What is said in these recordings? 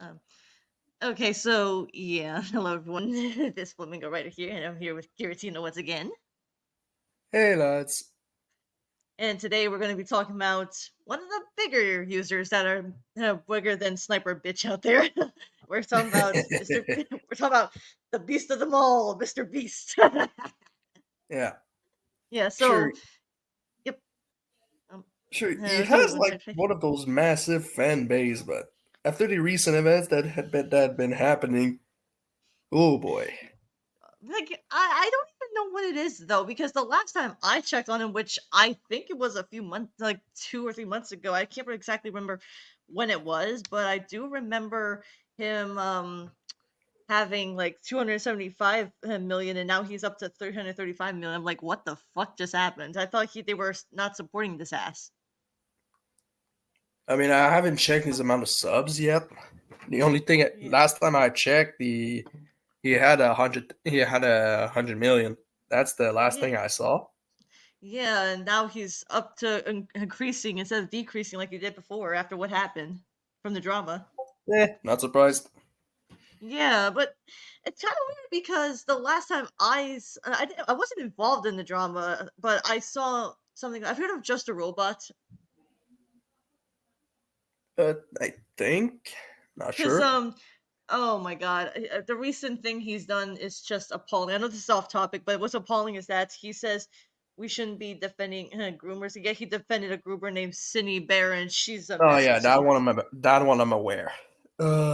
Um, okay, so yeah, hello everyone. This Flamingo right here, and I'm here with Giratina once again. Hey lads. And today we're going to be talking about one of the bigger users that are bigger than Sniper Bitch out there. We're talking about Mr. We're talking about the beast of them all, Mr. Beast. Yeah, Yeah. sure, So, yep. Um, sure. He so has you want like to say? one of those massive fan base, but after the recent events that had been happening, oh boy. Like I don't even know what it is though, because the last time I checked on him, which I think it was a few months, like 2 or 3 months ago, I can't exactly remember when it was, but I do remember him having like 275 million, and now he's up to 335 million. I'm like, what the fuck just happened? I thought they were not supporting this ass. I mean, I haven't checked his amount of subs yet. The only thing Yeah, last time I checked, he had 100 million. That's the last yeah, thing I saw. yeah, and now he's up to increasing instead of decreasing like he did before after what happened from the drama. Not surprised. Yeah, but it's kind of weird because the last time I wasn't involved in the drama, but I saw something. I've heard of Just a Robot I think. Not because sure. oh my god, the recent thing he's done is just appalling. I know this is off topic, but what's appalling is that he says we shouldn't be defending groomers. Yet he defended a groomer named Cindy Bear, and she's a Oh mess yeah, of sorts. that one I'm aware.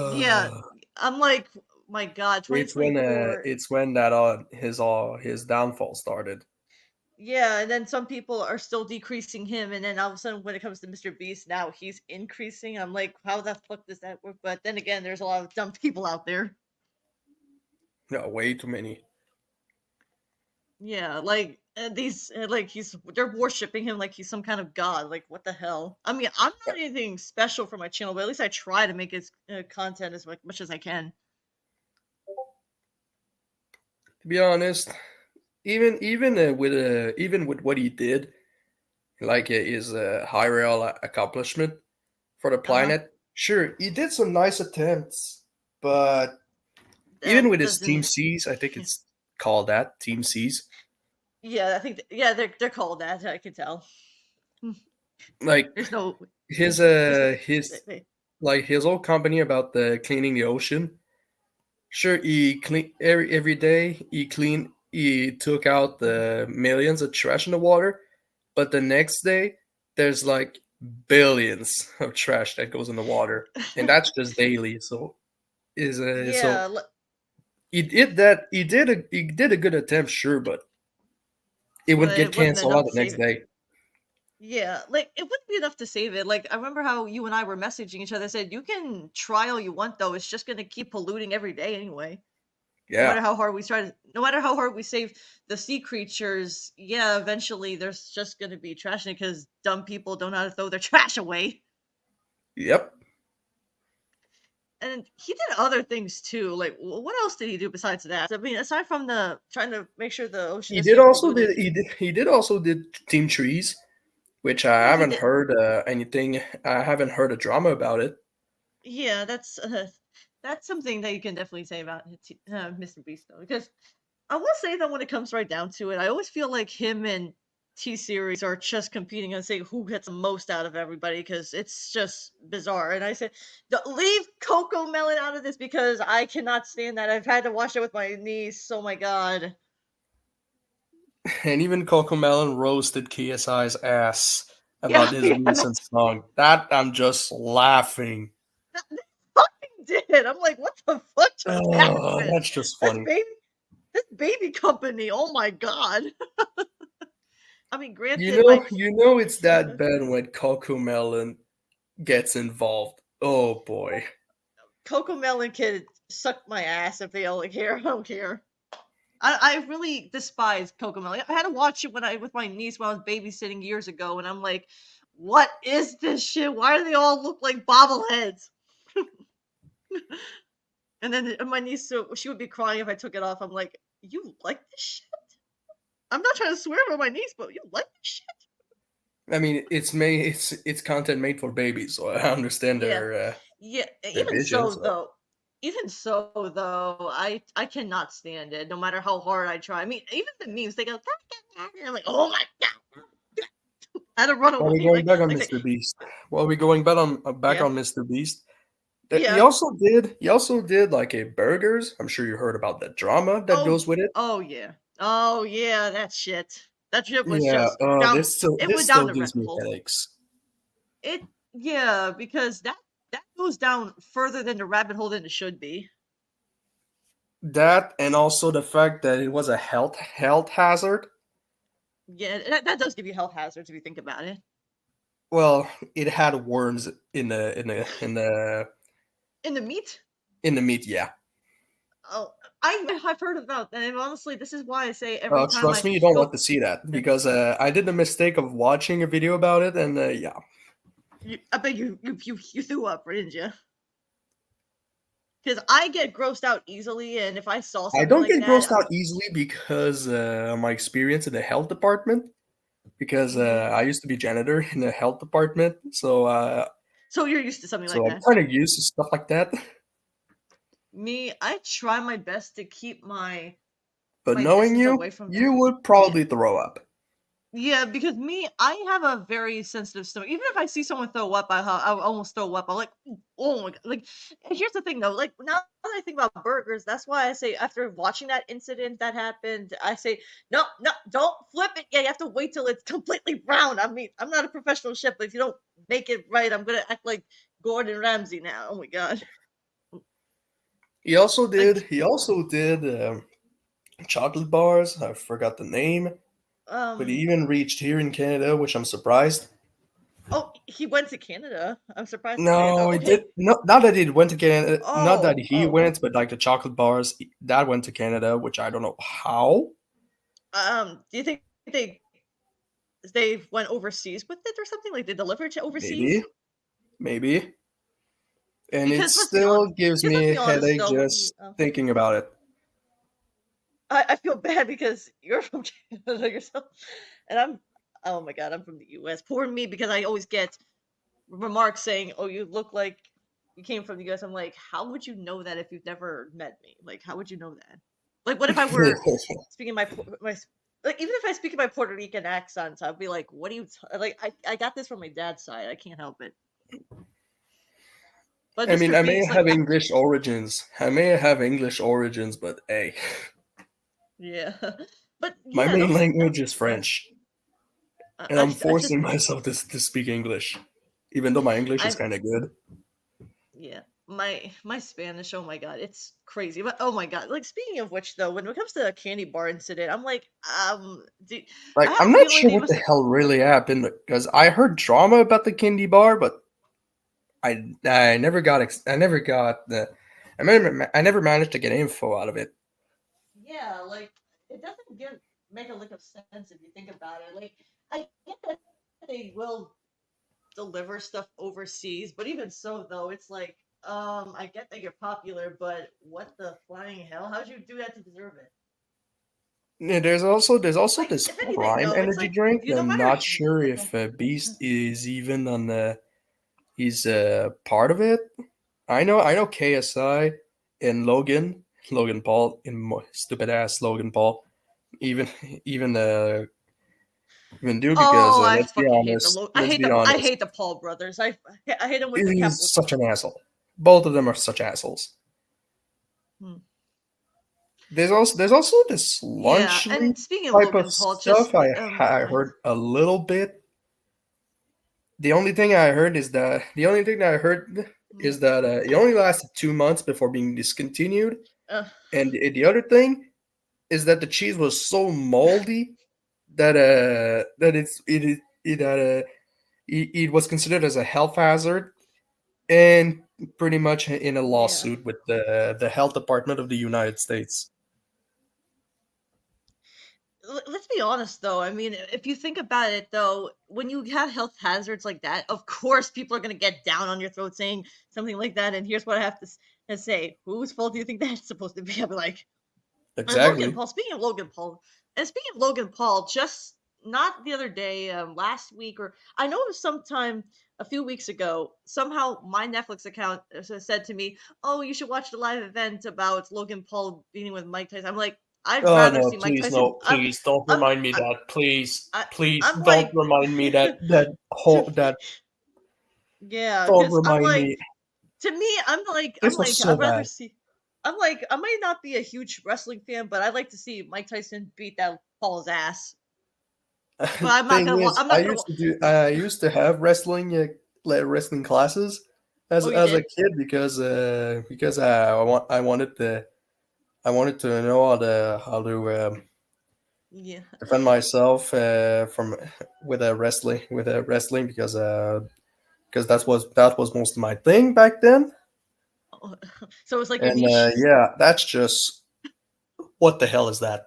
Yeah, Uh, I'm like, my god, it's when his downfall started. Yeah, and then some people are still decreasing him, and then all of a sudden, when it comes to Mr. Beast, now he's increasing. I'm like, how the fuck does that work? But then again, there's a lot of dumb people out there. No, way too many. Yeah, like these, like they're worshiping him like he's some kind of god. Like, what the hell? I mean, I'm Yeah. not anything special for my channel, but at least I try to make his content as much as I can. To be honest, even with what he did, like his high rail accomplishment for the Uh huh. planet, sure, he did some nice attempts, but even That with his Team doesn't. C's, I think it's called that Team C's. Yeah, I think. Yeah, they're called that. I can tell. Like There's no. his There's no. uh his like his whole company about the cleaning the ocean. Sure, he clean every day. He took out the millions of trash in the water, but the next day there's like billions of trash that goes in the water, and that's just daily. So Yeah, he did that. He did a good attempt, sure, but it would but get it wasn't canceled enough out to the save next it. day. Yeah, like it wouldn't be enough to save it. Like I remember how you and I were messaging each other. Said you can try all you want, though. It's just gonna keep polluting every day anyway. No Yeah. matter how hard we try to, no matter how hard we save the sea creatures, yeah, eventually there's just gonna be trash in it because dumb people don't know how to throw their trash away. Yep. And he did other things too. Like what else did he do besides that? I mean, aside from the trying to make sure the ocean He doesn't did get also polluted. did he did also did Team Trees, which I Yeah, he haven't did. heard anything. I haven't heard a drama about it. Yeah, that's something that you can definitely say about Mr. Beast though, because I will say that when it comes right down to it, I always feel like him and T Series are just competing and saying who gets the most out of everybody because it's just bizarre. And I said, Leave Coco Melon out of this because I cannot stand that. I've had to watch it with my niece. Oh my god. And even Cocomelon roasted KSI's ass about Yeah, his yeah, no, recent song. That I'm just laughing. they fucking did. I'm like, what the fuck just Oh, happened? that's just This funny. baby, this baby company. Oh my god. I mean, You granted, know, my you know it's that bad when Cocomelon gets involved. Oh boy. Coco Melon could suck my ass if they only care. I don't care. I really despise Coco Melon. I had to watch it when I with my niece when I was babysitting years ago, and I'm like, what is this shit? Why do they all look like bobbleheads? And then my niece, so she would be crying if I took it off. I'm like, you like this shit? I'm not trying to swear over my niece, but you like this shit? I mean, it's content made for babies, so I understand Yeah, their. Yeah, The visions. even so though, I cannot stand it. No matter how hard I try. I mean, even the memes they go, and I'm like, oh my god, I had to run While away. we're going back on Like say, Mr. Beast, while we're going back yeah, on Mr. Beast, yeah. he also did like a burgers. I'm sure you heard about the drama that Oh, goes with it. oh yeah, oh yeah. That shit. That shit was Yeah, just down. It this went down still the gives rabbit me hole. headaches. It yeah, because that goes down further than the rabbit hole than it should be. That and also the fact that it was a health hazard. Yeah, that does give you health hazards if you think about it. Well, it had worms In the meat, in the meat. Yeah. oh, I've heard about that. And honestly, this is why I say every time Trust I me, you don't want go, to see that because I did the mistake of watching a video about it, and yeah, I bet you threw up, didn't you? Because I get grossed out easily, and if I saw I something don't like get that, grossed I'm out easily because my experience in the health department. Because mhm. I used to be janitor in the health department, So you're used to something like so I'm that. kind of used to stuff like that. Me, I try my best to keep But my knowing distance you, away from you that. would Yeah. probably throw up. Yeah, because me, I have a very sensitive stomach. Even if I see someone throw up, I almost throw up. I'm like, oh my god! Like, and here's the thing though. Like now that I think about burgers, that's why I say after watching that incident that happened, I say no, no, don't flip it. Yeah, you have to wait till it's completely brown. I mean, I'm not a professional chef, but if you don't make it right, I'm gonna act like Gordon Ramsay now. Oh my god! Like, He also did chocolate bars. I forgot the name, but he um, even reached here in Canada, which I'm surprised. oh, he went to Canada. I'm surprised to say. No, Oh, it did okay. not that it went to Canada. Not that Oh, he oh. went, but like the chocolate bars that went to Canada, which I don't know how. Do you think they went overseas with it or something? Like they delivered to Maybe, overseas? maybe, and it Because still gives let's me a be honest headache though. just thinking about it. I feel bad because you're from Canada yourself, and I'm oh my god, I'm from the U.S. Poor me because I always get remarks saying, "Oh, you look like you came from the U.S." I'm like, how would you know that if you've never met me? Like, how would you know that? Like, what if I were speaking my like even if I speak in my Puerto Rican accent, I'd be like, "What do you like?" I got this from my dad's side. I can't help it. But I mean, Mr. I may Beast, like, have English origins. I may have English origins, but hey, yeah, but my yeah, main that's language is French, and I'm I just forcing myself to speak English, even though my English is I kind of good. yeah, my Spanish. Oh my god, it's crazy. But oh my god, like speaking of which, though, when it comes to the candy bar incident, I'm like, I Like, have I'm a not feeling sure they what the must have. hell really happened because I heard drama about the candy bar, but I never got I never got I never managed to get info out of it. Yeah, like it doesn't make a lick of sense if you think about it. Like I get that they will deliver stuff overseas, but even so, though, it's like, I get that you're popular, but what the flying hell? How'd you do that to deserve it? Yeah, there's also Like, this if anything, Prime though, it's energy like drink. you no I'm matter. not sure Okay. if Beast is even on the he's part of it. I know KSI and Logan Paul and stupid ass Logan Paul even even even do because Oh, I fucking hate let's be I honest, hate the Paul brothers. I hate them with the capital. he's such an asshole. Both of them are such assholes. Hmm. There's also this Yeah, lunch leaf and speaking of type of Logan Paul, stuff. just I heard a little bit. The only thing I heard is that the only thing that I heard hmm, is that it only lasted 2 months before being discontinued. uh, And the other thing is that the cheese was so moldy that it was considered as a health hazard and pretty much in a yeah. lawsuit with the health department of the United States. Let's be honest though. I mean, if you think about it though, when you have health hazards like that, of course people are going to get down on your throat saying something like that. And here's what I have to say. Whose fault do you think that's supposed to be? I'll be like, and Logan Exactly. Paul, speaking of Logan Paul, and speaking of Logan Paul, just not the other day, last week, or I know it was sometime. a few weeks ago, somehow my Netflix account said to me, "Oh, you should watch the live event about Logan Paul beating with Mike Tyson." I'm like, I'd Oh rather no, see Mike please Tyson. no, please don't I'm, remind me I, that. Please, I, please I'm don't like, remind me that to whole that yeah, don't because I'm remind like, me. to me, I'm This was like, so I'd rather bad. see. I'm like, I might not be a huge wrestling fan, but I'd like to see Mike Tyson beat that Paul's ass. But I'm not Thing gonna. is, I'm not gonna. I used to have wrestling like wrestling classes Oh, you as a did? kid because I wanted to know how to Yeah. defend myself from with a wrestling because that was most of my thing back then. So it's like your And niche. yeah, that's just what the hell is that?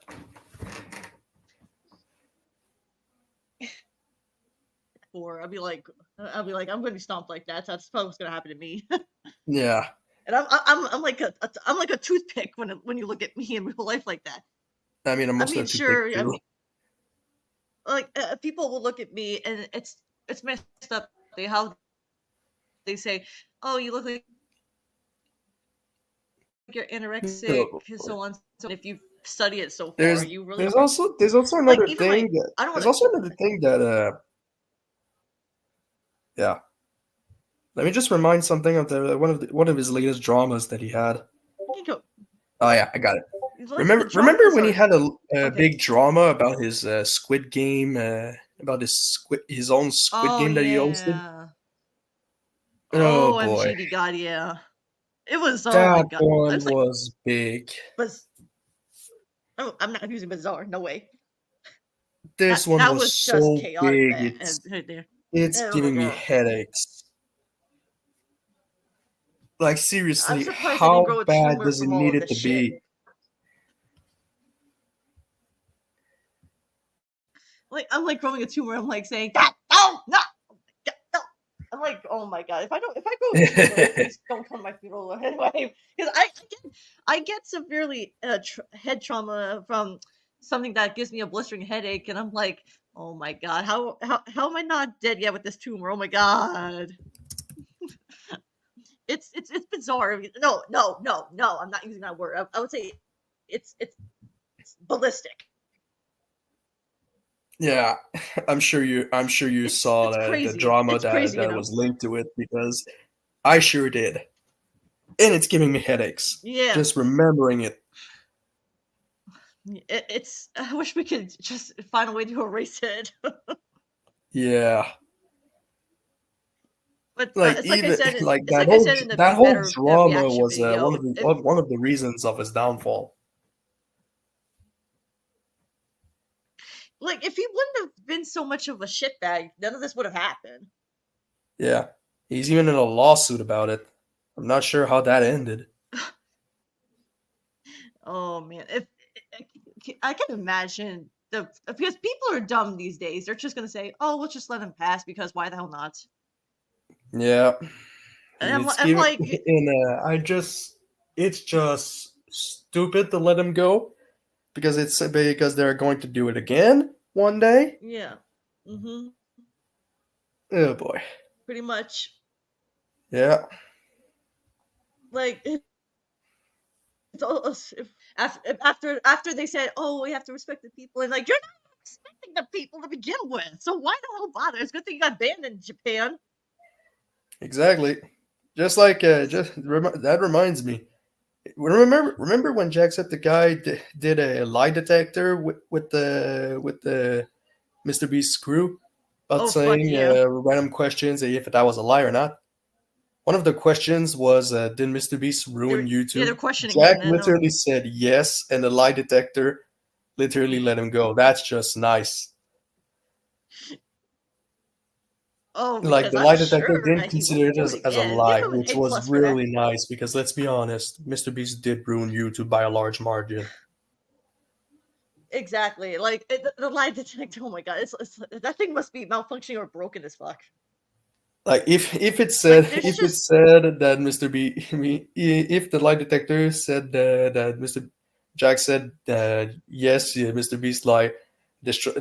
Or I'll be like, I'm gonna be stomped like that. So that's probably what's gonna happen to me. Yeah, And I'm like I'm like a toothpick when you look at me in real life like that. I mean, I'm I mostly mean, a toothpick sure, too. like people will look at me and it's messed up. How they say, "Oh, you look like you're anorexic," No, so on. So if you study it so far, are you really anorexic? there's also Like another even thing my that I don't there's want also another thing that yeah. Let me just remind something of the one of his latest dramas that he had. to go. Oh yeah, I got it. Like the Remember dramas when he are had a okay. big drama about his Squid Game about his own Squid Oh Game that he hosted? yeah. Oh Oh, boy, MGD God, yeah. It was oh my that god. I one was like, was big. but oh, I'm not using bizarre. No way. This That one that was was just so chaotic. big. Bad right there. It's Oh my giving me god. headaches. Like I'm seriously, surprised they didn't how grow a bad tumor does it from all need of it the to shit. be? Like I'm like growing a tumor. I'm like saying, God, no, no, no. I'm like, oh my god. If I grow a tumor, please don't come to my funeral anyway. Because I get severely head trauma from something that gives me a blistering headache, and I'm like, oh my god, how am I not dead yet with this tumor? Oh my god. It's bizarre. No, no, no, no. I'm not using that word. I would say it's ballistic. Yeah, I'm sure you saw It's the crazy. drama It's crazy that enough. was linked to it because I sure did. And it's giving me headaches Yeah, just remembering it. it's. I wish we could just find a way to erase it. Yeah. But Like it's like I even said. like It's like I said in the that Be whole Better drama reaction was video. If one of the reasons of his downfall. like if he wouldn't have been so much of a shitbag, none of this would have happened. Yeah. He's even in a lawsuit about it. I'm not sure how that ended. Oh man, if I can imagine the because people are dumb these days. They're just gonna say, "Oh, we'll just let him pass," because why the hell not? Yeah. And It's I'm giving like, and it's just stupid to let him go because they're going to do it again one day. yeah, mm-hmm, Oh boy. pretty much. Yeah. Like it's all after they said, "Oh, we have to respect the people," and like you're not respecting the people to begin with, so why the hell bother? It's a good thing you got banned in Japan. Exactly. Just like It's that reminds me. Remember when Jacksepticeye did a lie detector with the Mr. Beast crew about oh fuck saying yeah, random questions if that was a lie or not. One of the questions was, "Did Mr. Beast ruin they're YouTube?" questioning it, Jack and then literally said yes, and the lie detector literally let him go. That's just nice. Like because the I'm lie detector sure didn't that he won't consider it do it as a again. Give lie, him an which A was plus for that. really nice because let's be honest, Mr. Beast did ruin YouTube by a large margin. Exactly, like the lie detector. Oh my god, it's that thing must be malfunctioning or broken as fuck. Like Like there's if it just said that Mr. B if the lie detector said that Mr. Jack said yes, yeah, Mr. Beast lie destroy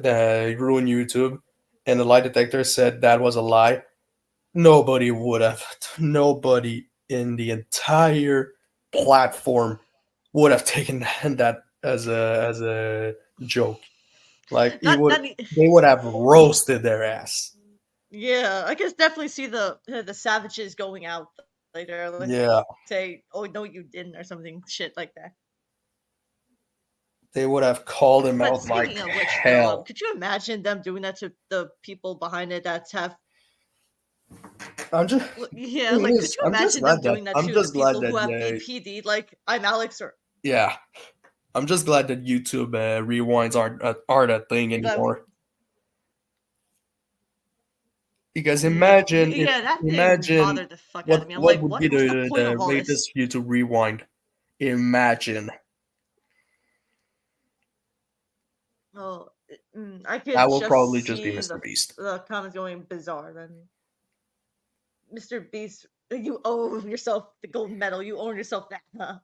ruin YouTube, and the lie detector said that was a lie, nobody would have. Nobody in the entire platform would have taken that as a joke. Like it Not would, not e- they would have roasted their ass. yeah, I can definitely see the savages going out later, like Yeah, say, "Oh no, you didn't," or something shit like that. they would have called him But out like speaking of which, though, hell. could you imagine them doing that to the people behind it that have I'm just yeah, thing like, could is, you imagine them doing that I'm to the just glad people that who have BPD? Like, I'm Alex, or yeah, I'm just glad that YouTube rewinds aren't a thing you got, anymore. Because imagine if yeah, that thing imagine bothered the fuck out of me. I'm what like, would be what's the point the of all this? latest YouTube rewind? Imagine Oh, I that could will probably just just be see Mr. Beast. the comments going bizarre. Then Mr. Beast, you owe yourself the gold medal. You own yourself that, huh?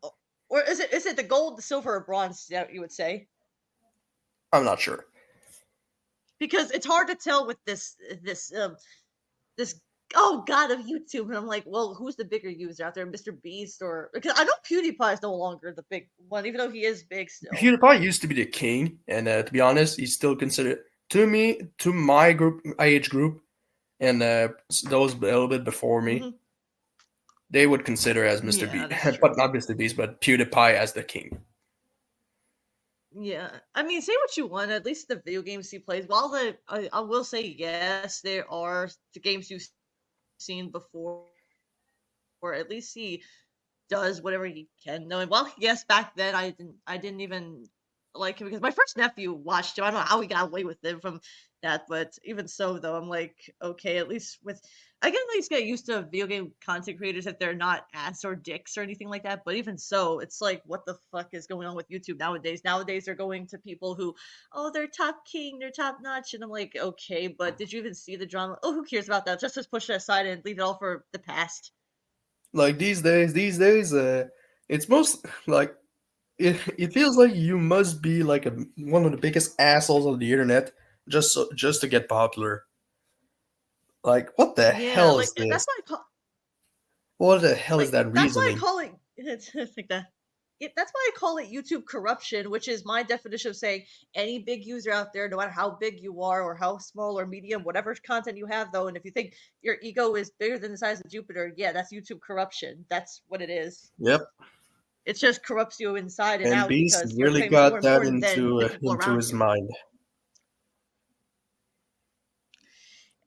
Or is it the gold, the silver, or bronze that you would say? I'm not sure. Because it's hard to tell with this oh god of YouTube, and I'm like, well, who's the bigger user out there, Mr. Beast or because I know PewDiePie is no longer the big one, even though he is big still. PewDiePie used to be the king, and to be honest, he's still considered to me, to my group, my age group, and those a little bit before me, Hmm. they would consider as Mr. Yeah, Beast, that's but true. not Mr. Beast, but PewDiePie as the king. Yeah, I mean, say what you want. At least the video games he plays. While I will say yes, there are the games you've seen before, or at least he does whatever he can. No, and while yes, back then I didn't even like him because my first nephew watched him. I don't know how he got away with it from that, but even so, though, I'm like, okay, at least with I can at least get used to video game content creators if they're not ass or dicks or anything like that. But even so, it's like, what the fuck is going on with YouTube nowadays? Nowadays, they're going to people who, oh, they're top king, they're top notch, and I'm like, okay, but did you even see the drama? Oh, who cares about that? Just push it aside and leave it all for the past. Like these days, it's most like it feels like you must be like one of the biggest assholes on the internet just to get popular. Like, what the Yeah, hell like is this? that's why I call What the hell is like that that's why I reasoning? call it it's like that. That's why I call it YouTube corruption, which is my definition of saying any big user out there, no matter how big you are or how small or medium, whatever content you have, though, and if you think your ego is bigger than the size of Jupiter, yeah, that's YouTube corruption. That's what it is. Yep. It just corrupts you inside and And out Beast because your really fame is more got that important than the people into around his you. mind.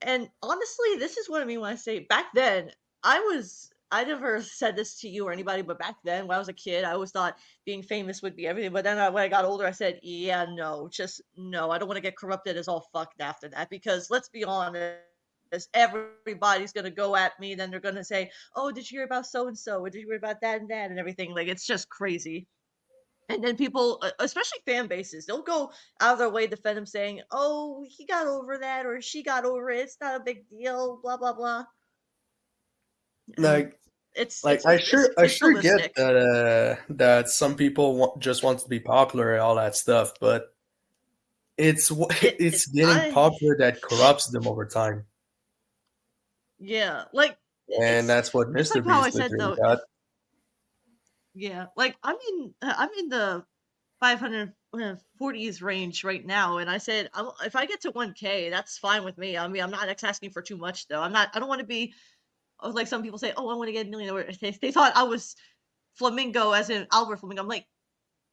And honestly, this is what I mean when I say back then, I never said this to you or anybody, but back then when I was a kid, I always thought being famous would be everything. But then when I got older, I said, yeah, no, just no. I don't want to get corrupted as all fucked after that because let's be honest. Everybody's gonna go at me, then they're gonna say, "Oh, did you hear about so and so? Or did you hear about that and that and everything?" Like it's just crazy. And then people, especially fan bases, they'll go out of their way to defend him, saying, "Oh, he got over that, or she got over it. It's not a big deal." Blah blah blah. And Like it's like it's it's it's, I it's sure get ballistic. that that some people just want to be popular and all that stuff, but it's getting I popular that corrupts them over time, yeah, like and it's that's what it's Mr. like how I Beast said literally though. got. Yeah, like I'm in the 540s range right now, and I said if I get to 1K, that's fine with me. I mean, I'm not asking for too much though. I'm not. I don't want to be like some people say. Oh, I want to get a million. Or they thought I was Flamingo, as in Albert Flamingo. I'm like,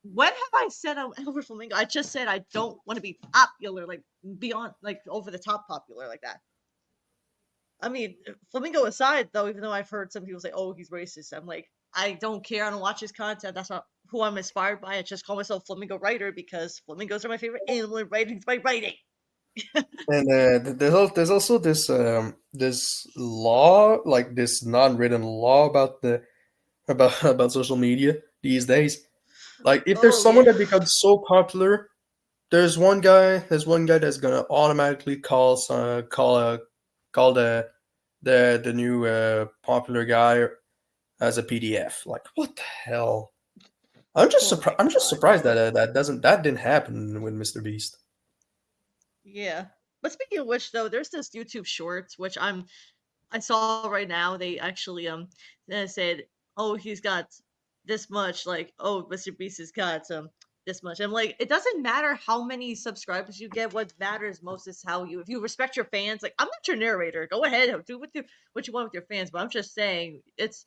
when have I said I'm Albert Flamingo? I just said I don't want to be popular, like beyond, like over the top popular like that. I mean, Flamingo aside, though, even though I've heard some people say, "Oh, he's racist," I'm like, I don't care. I don't watch his content. That's not who I'm inspired by. I just call myself Flamingo Writer because flamingos are my favorite animal, and writing's my writing. And there's also this this law, like this non-written law about the about social media these days. Like if there's Oh someone yeah. that becomes so popular, there's one guy that's gonna automatically call the new popular guy as a PDF. Like what the hell? Oh my I'm just god. surprised that that didn't happen with Mr. Beast. Yeah. But speaking of which, though, there's this YouTube Shorts, which I'm I saw right now they actually said, oh, he's got this much, like, oh, Mr. Beast has got this much. I'm like, it doesn't matter how many subscribers you get. What matters most is how you, if you respect your fans. Like, I'm not your narrator. Go ahead, do what you want with your fans. But I'm just saying, it's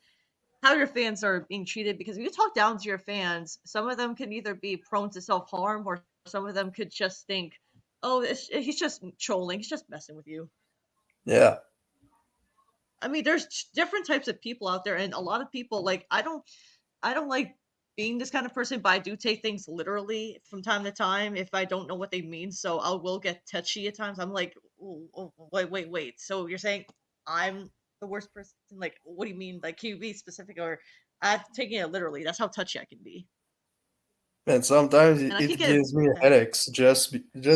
how your fans are being treated, because if you talk down to your fans, some of them can either be prone to self harm, or some of them could just think, oh, he's just trolling, he's just messing with you. Yeah. I mean, there's different types of people out there, and a lot of people, like, I don't like being this kind of person, but I do take things literally from time to time if I don't know what they mean. So I will get touchy at times. I'm like, "Ooh, oh, wait. So you're saying I'm the worst person? Like, what do you mean? Like, can you be specific?" Or I'm taking it literally. That's how touchy I can be, And sometimes and I can it get gives me headaches just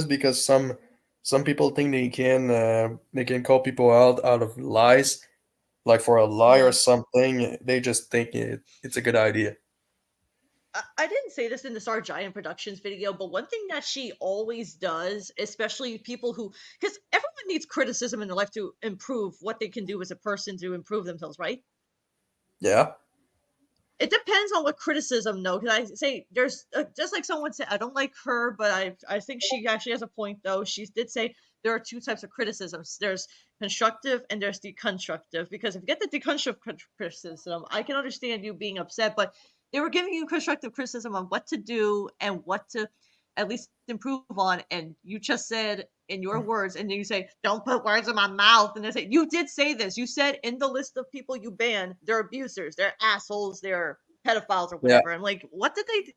because some people think they can call people out of lies, like for a lie or yeah. something. They just think it's a good idea. I didn't say this in the Star Giant Productions video, but one thing that she always does, especially people who, because everyone needs criticism in their life to improve what they can do as a person to improve themselves, right? Yeah. It depends on what criticism, though. Because I say there's just like someone said, I don't like her, but I think she actually has a point, though. She did say there are two types of criticisms. There's constructive and there's deconstructive. Because if you get the deconstructive criticism, I can understand you being upset, but they were giving you constructive criticism on what to do and what to at least improve on, and you just said in your words, and then you say, "Don't put words in my mouth." And they say, "You did say this. You said in the list of people you ban, they're abusers, they're assholes, they're pedophiles, or Yeah. whatever." I'm like, "What did they?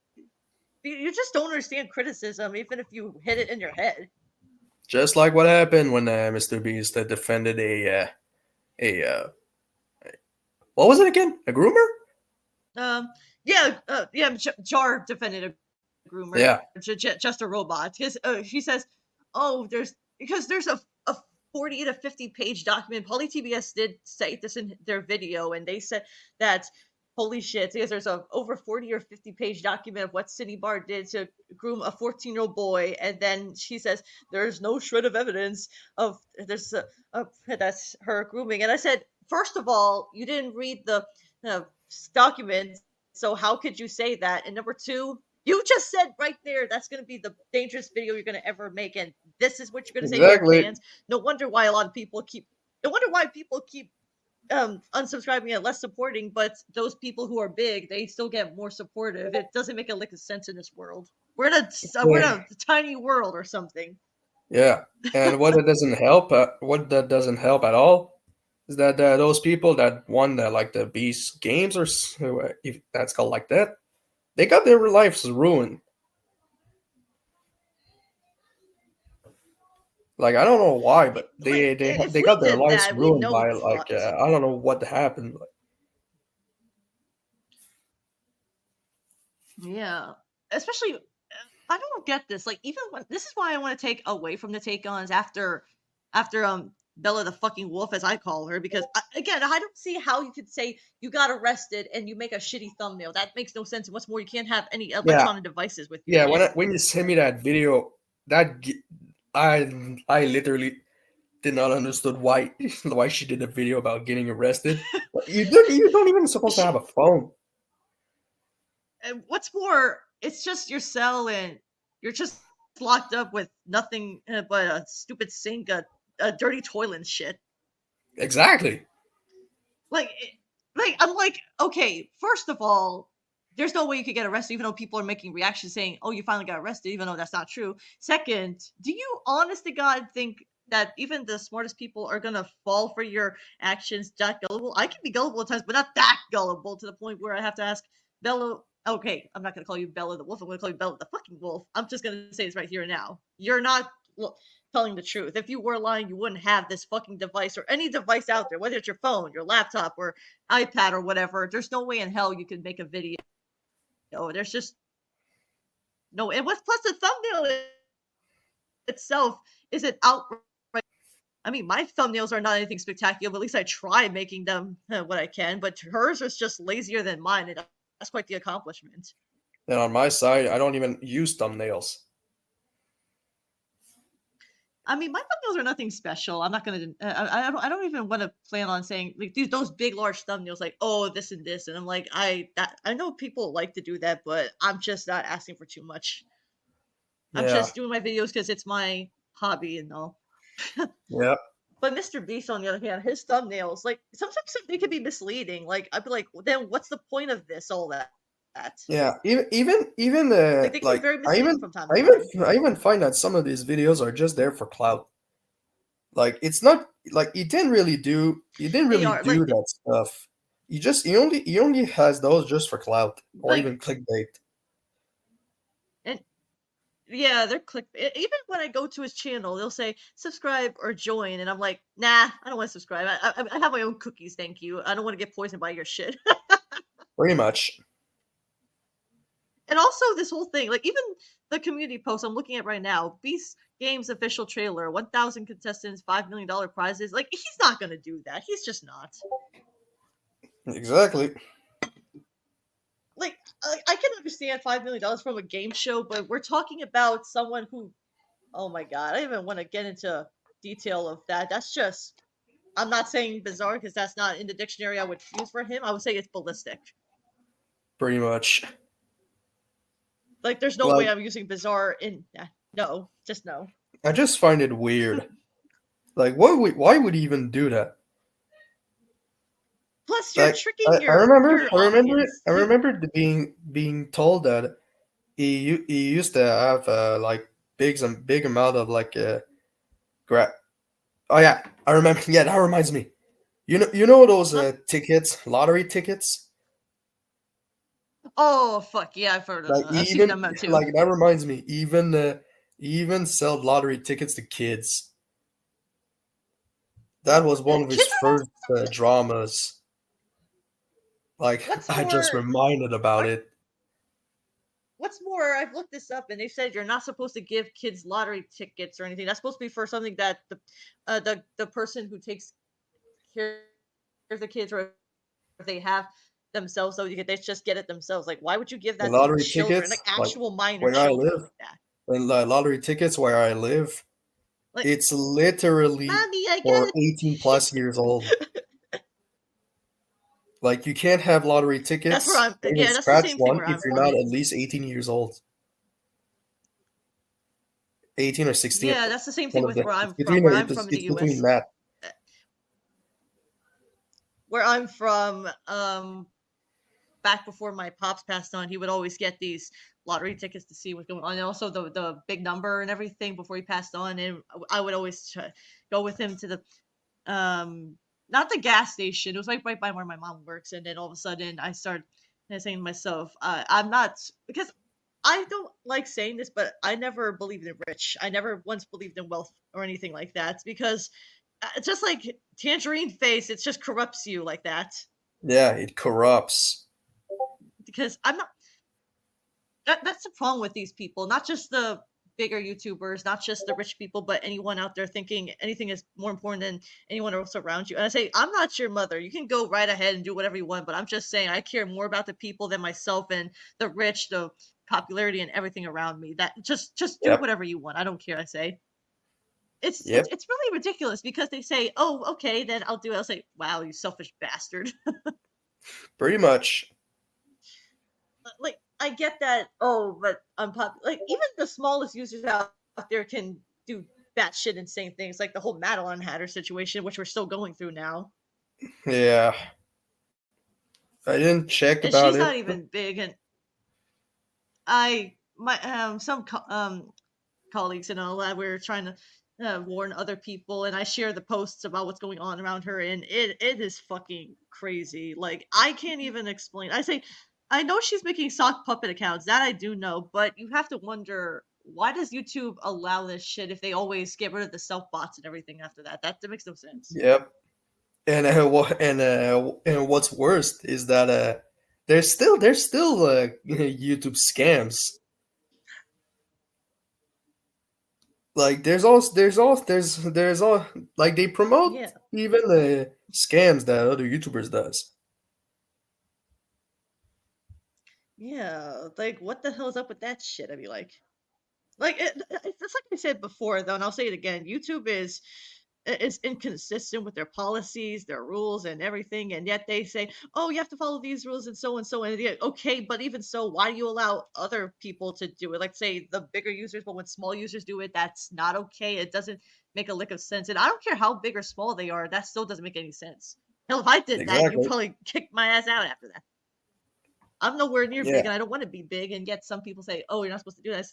You just don't understand criticism, even if you hit it in your head." Just like what happened when Mr. Beast defended a what was it again? A groomer? Um, yeah, Jar defended a groomer, Yeah. just a robot, because she says, "Oh, there's a 40 to 50 page document." PolyTBS did cite this in their video, and they said that, holy shit, because there's a over 40 or 50 page document of what City Bar did to groom a 14-year-old boy, and then she says there's no shred of evidence of that's her grooming, and I said, first of all, you didn't read the uh, documents, so how could you say that? And number two, you just said right there that's going to be the dangerous video you're going to ever make, and this is what you're going to say to your Exactly. fans. No wonder why a lot of people keep. No wonder why people keep unsubscribing and less supporting, but those people who are big, they still get more supportive. It doesn't make a lick of sense in this world. We're in Yeah. a tiny world or something. Yeah. And what that doesn't help at all is that those people that won like the Beast games if that's called like that, they got their lives ruined. Like I don't know why, but Like, if they we got their did lives that, we ruined know by we're like fucked. I don't know what happened. Like, Yeah, especially I don't get this. Like, even when this is why I want to take away from the take ons after Bella the fucking wolf, as I call her, because again, I don't see how you could say you got arrested and you make a shitty thumbnail. That makes no sense. And what's more, you can't have any yeah, electronic devices with you. yeah. When you sent me that video, I literally did not understood why why she did a video about getting arrested. Like, you don't even supposed to She, have a phone. and what's more, it's just your cell, and you're just locked up with nothing but a stupid sink, a dirty toilet and shit. Exactly. Like, I'm like, okay, first of all, there's no way you could get arrested, even though people are making reactions saying, "Oh, you finally got arrested," even though that's not true. Second, do you honest to God think that even the smartest people are gonna fall for your actions that gullible? I can be gullible at times, but not that gullible to the point where I have to ask Bella. Okay, I'm not gonna call you Bella the wolf. I'm gonna call you Bella the fucking wolf. I'm just gonna say this right here and now. You're not telling the truth. If you were lying, you wouldn't have this fucking device or any device out there, whether it's your phone, your laptop, or iPad or whatever. There's no way in hell you could make a video. There's just no. And what's plus the thumbnail itself isn't outright. I mean, my thumbnails are not anything spectacular, but at least I try making them what I can. But hers is just lazier than mine, and that's quite the accomplishment. And on my side, I don't even use thumbnails. I mean, my thumbnails are nothing special. I'm not gonna. I don't even want to plan on saying like those big large thumbnails like oh this and this, and I'm like I know people like to do that, but I'm just not asking for too much. I'm Yeah, just doing my videos because it's my hobby and all. yeah, But Mr. Beast, on the other hand, his thumbnails like sometimes they can be misleading. Like I'd be like, well, then what's the point of this? All that yeah. Even like they can be like very misleading from time to time. I even find that some of these videos are just there for clout. Like it's not like he didn't They really are do that stuff. He only has those just for clout or like even clickbait. and yeah, they're even when I go to his channel, they'll say subscribe or join, and I'm like, nah, I don't want to subscribe. I have my own cookies, thank you. I don't want to get poisoned by your shit. Pretty much. And also this whole thing, like even the community post I'm looking at right now, Beast Games official trailer, 1,000 contestants, $5 million prizes. Like he's not gonna do that. He's just not. Exactly. Like I can understand $5 million from a game show, but we're talking about someone who, oh my god, I don't even want to get into detail of that. That's just I'm not saying bizarre because that's not in the dictionary I would use for him. I would say it's ballistic. Pretty much. Like, there's no way Like I'm using bizarre in. No, just no. I just find it weird. Like why would he even do that? Plus, you're Like tricking your audience. I remember being told that he used to have like big amount of like gra- oh yeah, I remember. Yeah, that reminds me. You know those Huh? tickets, lottery tickets. Oh fuck yeah, I've heard of Like them. I've seen even them too. like that reminds me. He even sell lottery tickets to kids. That was one of his Kids are first dramas. Like what's I just more. reminded about Aren't it. what's more, I've looked this up and they said you're not supposed to give kids lottery tickets or anything. That's supposed to be for something that the person who takes care of the kids or if they have themselves, so they just get it themselves. Like, why would you give The that to lottery children, tickets, like like actual minor where I children, live, like that? and the lottery tickets where I live, Like, it's literally mommy, I for got 18 plus years old. it. Like you can't have lottery That's where tickets I'm. or even Yeah, that's the scratch same thing one where if I'm you're from. not at least 18 years old. 18 or 16. Yeah, that's the same thing One of with the where it's I'm from. between Where I'm from in the it's between U.S. that. Where I'm from, back before my pops passed on, he would always get these lottery tickets to see what's going on, and also the big number and everything before he passed on. And I would always go with him to the not the gas station. It was right by where my mom works, and then all of a sudden I started saying to myself, I'm not because I don't like saying this, but I never believed in rich. I never once believed in wealth or anything like that because just like tangerine face, it just corrupts you like that. Yeah, it corrupts. Because I'm not that's the problem with these people, not just the bigger YouTubers, not just the rich people, but anyone out there thinking anything is more important than anyone else around you. And I say, I'm not your mother. You can go right ahead and do whatever you want, but I'm just saying I care more about the people than myself and the rich, the popularity and everything around me. That just do Yep. whatever you want. I don't care, I say. It's Yep. it's it's really ridiculous because they say, "Oh, okay, then I'll do it." I'll say, "Wow, you selfish bastard." Pretty much. Like I get that. Oh, but unpopular. Like even the smallest users out there can do batshit insane things, like the whole Madeline Hatter situation, which we're still going through now. Yeah. I didn't check And about she's it. not even big. And I my some colleagues and all that we were trying to warn other people, and I share the posts about what's going on around her, and it is fucking crazy. Like I can't even explain. I say I know she's making sock puppet accounts, that I do know, but you have to wonder why does YouTube allow this shit if they always get rid of the self bots and everything after that? That makes no sense. Yep. And and what's worst is that there's still YouTube scams. Like there's all like they promote Yeah, even scams that other YouTubers does. yeah. Like what the hell is up with that shit? I'd be like. Like it's like I said before, though, and I'll say it again. YouTube is inconsistent with their policies, their rules, and everything, and yet they say, "Oh, you have to follow these rules and so." And yeah, okay, but even so, why do you allow other people to do it? Like, say the bigger users, but when small users do it, that's not okay. It doesn't make a lick of sense, and I don't care how big or small they are. That still doesn't make any sense. Hell, if I did that, you Exactly. probably kick my ass out after that. I'm nowhere near Yeah. big, and I don't want to be big, and yet some people say, "Oh, you're not supposed to do that."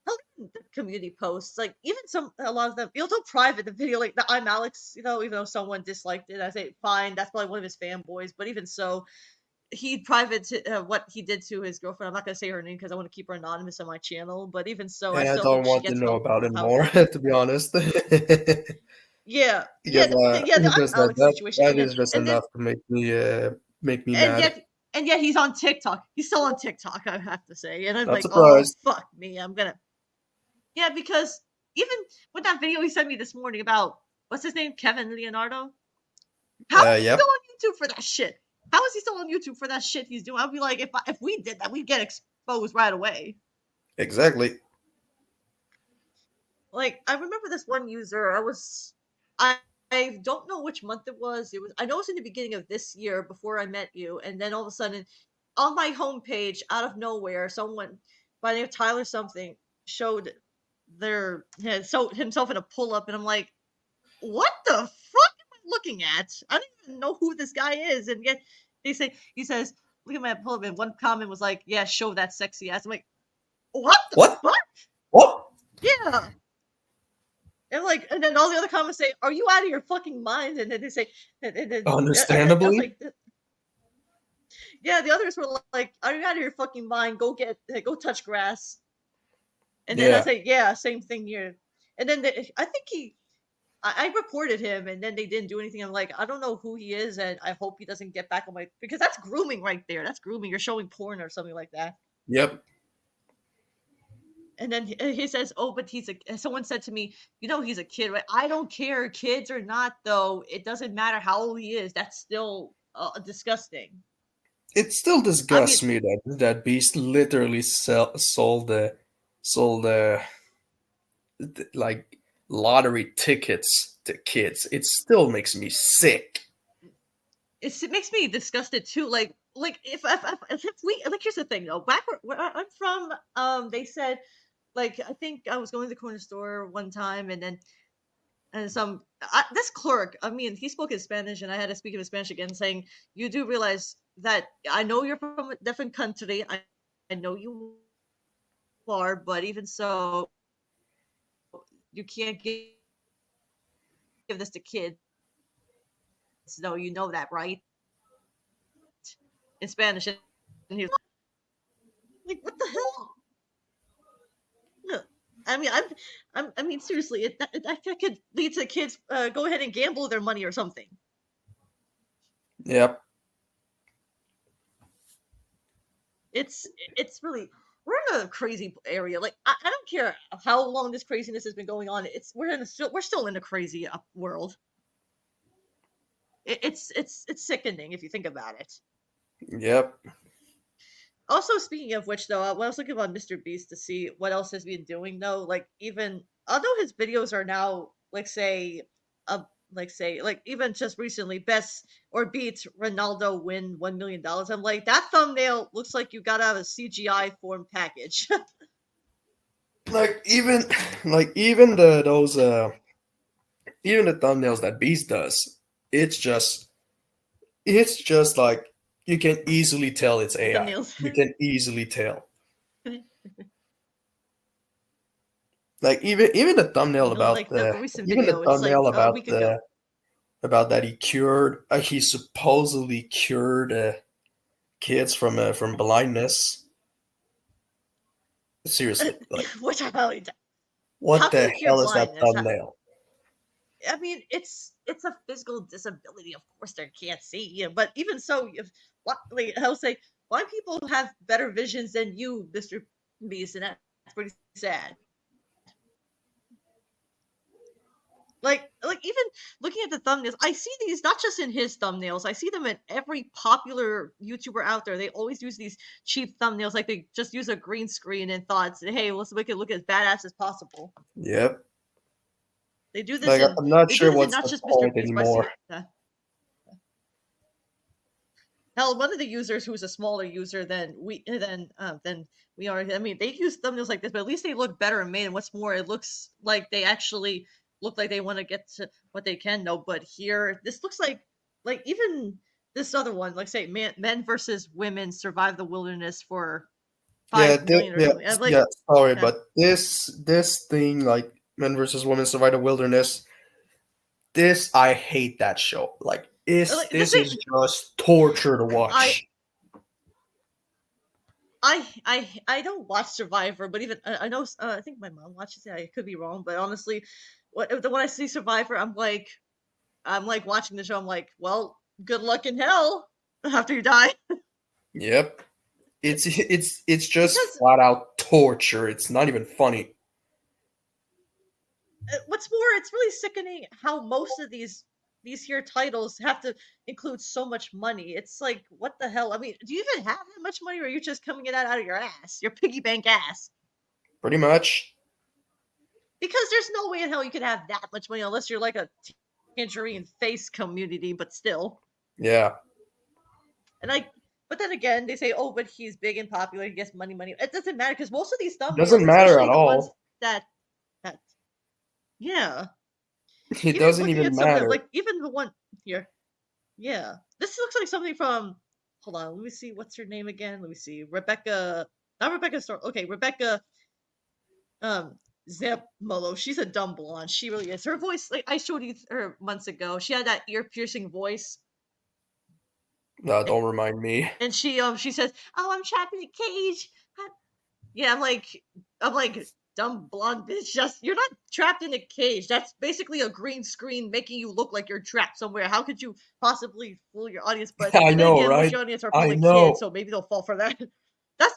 Hell, even the community posts, like even a lot of them, they'll private the video, like the I'm Alex, even though someone disliked it, I say fine, that's probably one of his fanboys, but even so, he private what he did to his girlfriend. I'm not gonna say her name because I want to keep her anonymous on my channel, but even so, I And I still don't hope she want to gets know help about from it more, household to be people. honest. Yeah, yeah, Because yeah, the it's just I'm like Alex that situation, that is just and then enough to make me and mad. yet and yet he's on TikTok. He's still on TikTok, I have to say, and I'm Not like, oh surprised. fuck me, I'm gonna. Yeah, because even with that video he sent me this morning about what's his name, Kevin Leonardo. How is he still Yep. on YouTube for that shit? How is he still on YouTube for that shit he's doing? I'd be like, if we did that, we'd get exposed right away. Exactly. Like I remember this one user. I don't know which month it was. I know it was in the beginning of this year before I met you, and then all of a sudden, on my homepage, out of nowhere, someone by the name of Tyler something showed so himself in a pull up, and I'm like, what the fuck am I looking at? I don't even know who this guy is, and yet he says, look at my pull up, and one comment was like, yeah, show that sexy ass. I'm like, what the What? fuck? What? Yeah. And then all the other comments say, "Are you out of your fucking mind?" And then they say, and then I was Understandably. like, "Yeah." The others were like, "Are you out of your fucking mind? Go touch grass." And then I Yeah. say, "Yeah, same thing here." And then I think I reported him, and then they didn't do anything. I'm like, I don't know who he is, and I hope he doesn't get back on my because that's grooming right there. That's grooming. You're showing porn or something like that. Yep. And then he says, "Oh, but he's a." Someone said to me, he's a kid, right?" I don't care, kids or not, though. It doesn't matter how old he is. That's still disgusting. It still I mean, disgusts me that Beast literally sold like lottery tickets to kids. It still makes me sick. it makes me disgusted too. Like if we like, here's the thing though. Back where I'm from, they said like I think I was going to the corner store one time, and then and this clerk, I mean, he spoke in Spanish, and I had to speak in Spanish again, saying, "You do realize that I know you're from a different country. I know you are, but even so, you can't give this to kids. No, you know that, right?" In Spanish, and he was like, "What the hell?" Yeah. I mean, I mean, seriously, that could lead to kids go ahead and gamble their money or something. Yep. It's really we're in a crazy area. Like I don't care how long this craziness has been going on. We're still in a crazy world. It's sickening if you think about it. Yep. Also, speaking of which, though, when I was looking about Mr. Beast to see what else has been doing, though, like even although his videos are now like even just recently, best or beat Ronaldo win $1 million. I'm like, that thumbnail looks like you got out of a CGI form package. Like even like even the those even the thumbnails that Beast does, it's just it's just like you can easily tell it's AI. Thumbnails. You can easily tell. Like even the thumbnail Like the recent even the video, it's like thumbnail a week ago. about that he supposedly cured kids from blindness. Seriously, like Which I highly doubt. what How can the you cure hell is that blindness? thumbnail? I mean, it's a physical disability. Of course, they can't see. But even so, if like I'll say, why people have better visions than you, Mister Beast, and that's pretty sad. Like even looking at the thumbnails, I see these not just in his thumbnails. I see them in every popular YouTuber out there. They always use these cheap thumbnails, like they just use a green screen and thoughts, hey, let's make it look as badass as possible. Yep. They do this Like in I'm not they do sure this in what's not the just Mr. point Beast, but I see anymore. it. Hell, one of the users who's a smaller user than we are. I mean, they use thumbnails like this, but at least they look better and made. And what's more, it looks like they actually look like they want to get to what they can know. But here, this looks like even this other one, like say, men versus women survive the wilderness for Yeah, 5 million or yeah, something. I'm yeah. like, Sorry, yeah. but this thing like men versus women survive the wilderness. This I hate that show. Like, Like the this is thing, just torture to I watch. I don't watch Survivor, but even I know I think my mom watches it. I could be wrong, but honestly, when I see Survivor, I'm like watching the show. I'm like, well, good luck in hell after you die, Yep. It's just because flat out torture. It's not even funny. what's more, it's really sickening how most of these here titles have to include so much money. It's like, what the hell? I mean, do you even have that much money, or are you just coming it out of your ass, your piggy bank ass? Pretty much. Because there's no way in hell you could have that much money unless you're like a tangerine face community, but still. Yeah. And but then again, they say, oh, but he's big and popular. He gets money, money. It doesn't matter because most of these Doesn't thumbnails, matter especially at the ones all. that yeah, It even doesn't looking even at some of them, matter. like even the one here, yeah, this looks like something from. Hold on, let me see. What's her name again? Let me see. Rebecca, not Rebecca Storm. Okay, Rebecca um Molo. She's a dumb blonde. She really is. Her voice, like I showed you her months ago. She had that ear piercing voice, No, and don't remind me. she says, "Oh, I'm trapped in a cage." Yeah, I'm like dumb blonde bitch. Just you're not trapped in a cage. That's basically a green screen making you look like you're trapped somewhere. How could you possibly fool your audience? But I then know, again, most of right? your audience are I probably kids, know. so maybe they'll fall for that. That's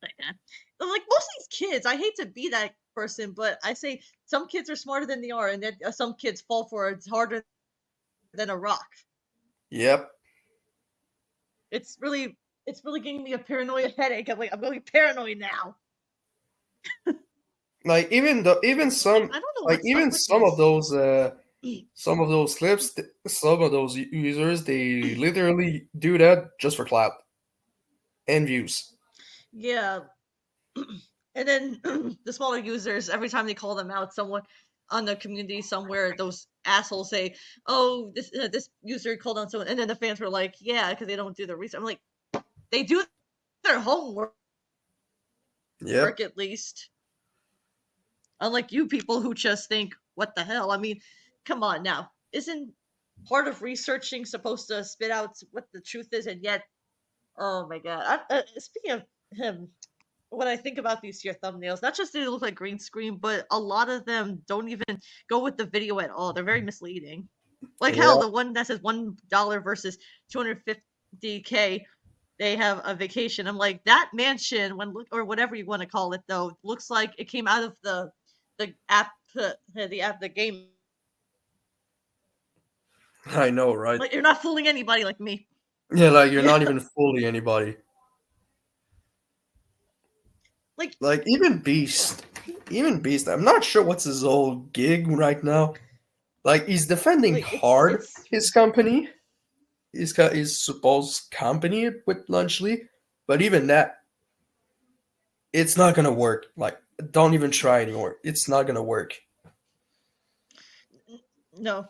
like that. Like most of these kids, I hate to be that person, but I say some kids are smarter than they are, and then some kids fall for it harder than a rock. Yep. It's really giving me a paranoia headache. I'm going paranoid now. Like even Like some I don't know like what's up even with these. some of those clips, some of those users, they literally do that just for clout and views. Yeah, and then the smaller users, every time they call them out, someone on the community somewhere, those assholes say, "Oh, this user called on someone," and then the fans were like, "Yeah," because they don't do the research. I'm like, they do their homework Yep. at least. Unlike you people who just think, "What the hell?" I mean, come on now. Isn't part of researching supposed to spit out what the truth is? And yet, oh my god. Speaking of him, when I think about these here thumbnails, not just do they look like green screen, but a lot of them don't even go with the video at all. They're very misleading. Like hell, Yeah. the one that says $1 versus 250K, they have a vacation. I'm like, that mansion, when look or whatever you want to call it, though, looks like it came out of the app, the game. I know, right? Like you're not fooling anybody like me. Yeah, like you're Yeah, not even fooling anybody. like Like even Beast. I'm not sure what's his old gig right now. Like he's defending like it's hard it's his company, his supposed company with Lunchley, but even that, it's not gonna work. Like don't even try anymore. It's not gonna work. no,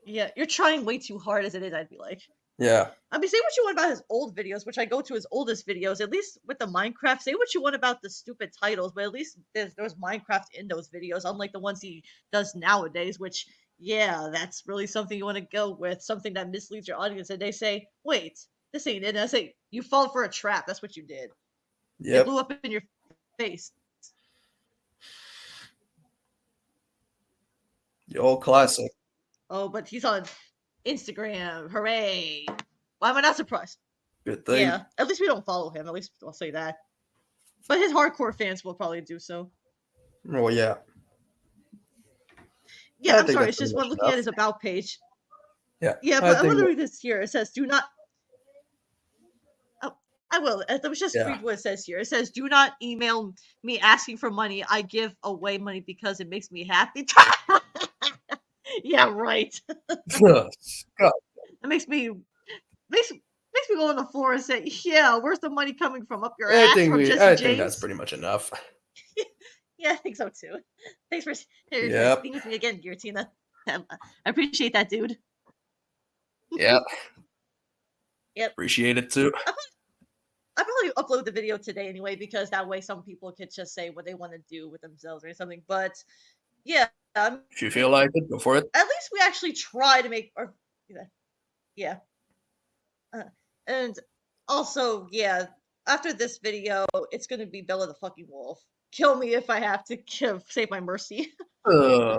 yeah, you're trying way too hard as it is. I'd be like. Yeah. I mean, say what you want about his old videos, which I go to his oldest videos. At least with the Minecraft, say what you want about the stupid titles, but at least there's Minecraft in those videos, unlike the ones he does nowadays. Which, yeah, that's really something you want to go with, something that misleads your audience. And they say, "Wait, this ain't it." And I say, "You fall for a trap. That's what you did. It Yep. blew up in your face." The old classic. Oh, but he's on Instagram. Hooray! Why am I not surprised? Good thing. Yeah, at least we don't follow him. At least I'll say that. But his hardcore fans will probably do so. Oh yeah. Yeah, I I'm think sorry. that's It's pretty just much when looking at enough. his about page. Yeah, Yeah, I but I'm think gonna that, read this here. It says, "Do not." Oh, I will. Let me just yeah. read what it says here. It says, "Do not email me asking for money. I give away money because it makes me happy." Yeah, right. God, That makes me go on the floor and say, "Yeah, where's the money coming from? Up your I ass think from we Jesse I think that's James?" pretty much enough. Yeah, I think so too. Thanks for Yep. speaking with me again, Giratina. I appreciate that, dude. Yep. Yep. Appreciate it too. I'll probably upload the video today anyway, because that way some people could just say what they want to do with themselves or something. But yeah, I If you feel mean, like it, go for it. at least we actually try to make our yeah. Uh, and also, yeah, after this video, it's gonna be Bella the fucking Wolf. Kill me if I have to save my mercy. Ugh,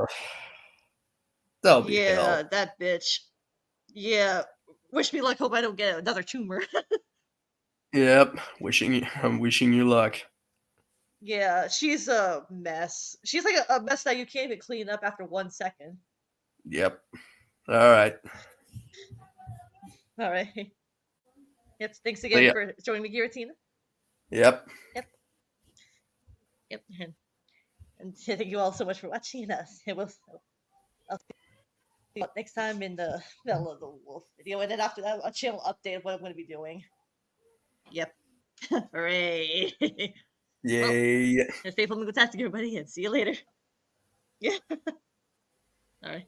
that'll be Yeah, hell. that bitch. Yeah. Wish me luck. Hope I don't get another tumor. Yep. I'm wishing you luck. Yeah, she's a mess. She's like a mess that you can't even clean up after 1 second. Yep. All right. All right. Yep. Thanks See again ya. for joining me, Giratina. Yep. Yep. Yep. And thank you all so much for watching us. I'll see you next time in the Bella the Wolf video, and then after that, a channel update of what I'm going to be doing. Yep. Hooray. Well, Yay. it's faithful Mingo Tastic, everybody, and see you later. Yeah. All right.